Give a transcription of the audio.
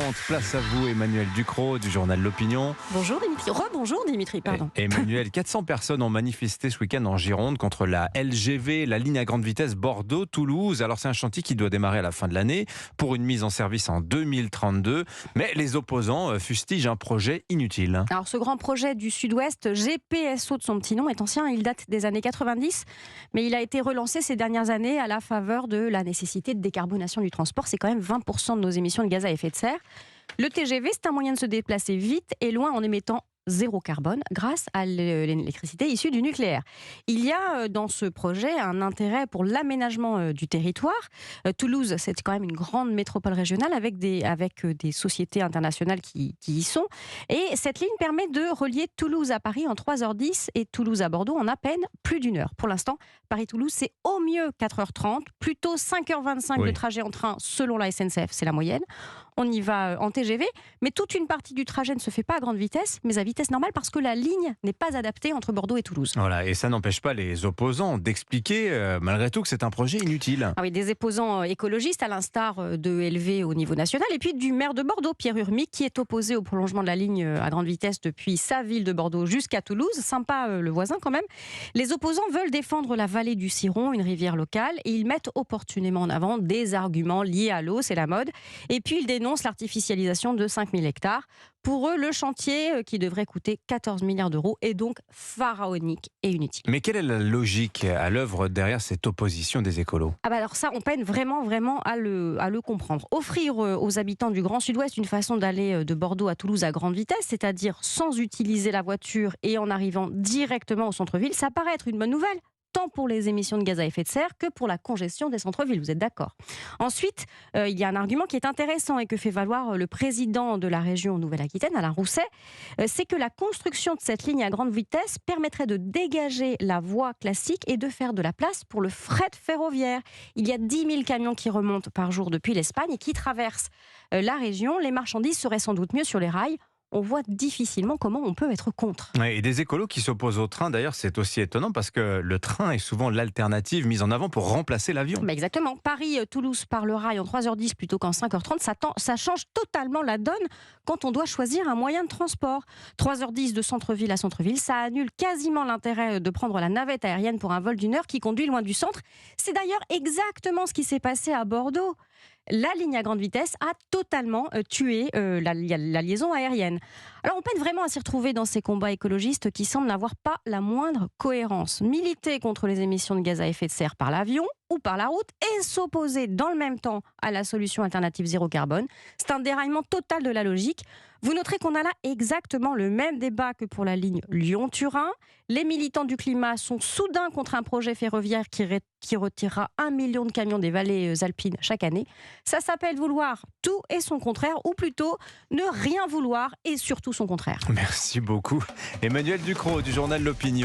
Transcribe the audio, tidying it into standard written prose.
Gironde. Place à vous, Emmanuel Ducrot du journal L'Opinion. Bonjour Dimitri. Rebonjour Dimitri, pardon. Emmanuel, 400 personnes ont manifesté ce week-end en Gironde contre la LGV, la ligne à grande vitesse Bordeaux-Toulouse. Alors c'est un chantier qui doit démarrer à la fin de l'année pour une mise en service en 2032. Mais les opposants fustigent un projet inutile. Alors ce grand projet du Sud-Ouest, GPSO de son petit nom, est ancien. Il date des années 90, mais il a été relancé ces dernières années à la faveur de la nécessité de décarbonation du transport. C'est quand même 20% de nos émissions de gaz à effet de serre. Le TGV, c'est un moyen de se déplacer vite et loin en émettant zéro carbone grâce à l'électricité issue du nucléaire. Il y a dans ce projet un intérêt pour l'aménagement du territoire. Toulouse, c'est quand même une grande métropole régionale avec des sociétés internationales qui y sont. Et cette ligne permet de relier Toulouse à Paris en 3h10 et Toulouse à Bordeaux en à peine plus d'une heure. Pour l'instant, Paris-Toulouse, c'est au mieux 4h30, plutôt 5h25 de trajet en train selon la SNCF, c'est la moyenne. On y va en TGV, mais toute une partie du trajet ne se fait pas à grande vitesse, mais à vitesse normale parce que la ligne n'est pas adaptée entre Bordeaux et Toulouse. Voilà, et ça n'empêche pas les opposants d'expliquer malgré tout que c'est un projet inutile. Ah oui, des opposants écologistes à l'instar de LV au niveau national et puis du maire de Bordeaux, Pierre Urmic, qui est opposé au prolongement de la ligne à grande vitesse depuis sa ville de Bordeaux jusqu'à Toulouse. Sympa le voisin quand même. Les opposants veulent défendre la vallée du Ciron, une rivière locale, et ils mettent opportunément en avant des arguments liés à l'eau, c'est la mode. Et puis ils dénoncent l'artificialisation de 5000 hectares. Pour eux, le chantier, qui devrait coûter 14 milliards d'euros, est donc pharaonique et inutile. Mais quelle est la logique à l'œuvre derrière cette opposition des écolos ? Alors ça, on peine vraiment à le comprendre. Offrir aux habitants du Grand Sud-Ouest une façon d'aller de Bordeaux à Toulouse à grande vitesse, c'est-à-dire sans utiliser la voiture et en arrivant directement au centre-ville, ça paraît être une bonne nouvelle, tant pour les émissions de gaz à effet de serre que pour la congestion des centres-villes, vous êtes d'accord. Ensuite, il y a un argument qui est intéressant et que fait valoir le président de la région Nouvelle-Aquitaine, Alain Rousset, c'est que la construction de cette ligne à grande vitesse permettrait de dégager la voie classique et de faire de la place pour le fret ferroviaire. Il y a 10 000 camions qui remontent par jour depuis l'Espagne et qui traversent la région. Les marchandises seraient sans doute mieux sur les rails. On voit difficilement comment on peut être contre. Et des écolos qui s'opposent au train, d'ailleurs, c'est aussi étonnant parce que le train est souvent l'alternative mise en avant pour remplacer l'avion. Exactement. Paris-Toulouse par le rail en 3h10 plutôt qu'en 5h30, ça change totalement la donne quand on doit choisir un moyen de transport. 3h10 de centre-ville à centre-ville, ça annule quasiment l'intérêt de prendre la navette aérienne pour un vol d'une heure qui conduit loin du centre. C'est d'ailleurs exactement ce qui s'est passé à Bordeaux. La ligne à grande vitesse a totalement tué la liaison aérienne. Alors on peine vraiment à s'y retrouver dans ces combats écologistes qui semblent n'avoir pas la moindre cohérence. Militer contre les émissions de gaz à effet de serre par l'avion ou par la route et s'opposer dans le même temps à la solution alternative zéro carbone, c'est un déraillement total de la logique. Vous noterez qu'on a là exactement le même débat que pour la ligne Lyon-Turin. Les militants du climat sont soudains contre un projet ferroviaire qui retirera 1 million de camions des vallées alpines chaque année. Ça s'appelle vouloir tout et son contraire, ou plutôt ne rien vouloir et surtout son contraire. Merci beaucoup. Emmanuel Ducrot du journal L'Opinion.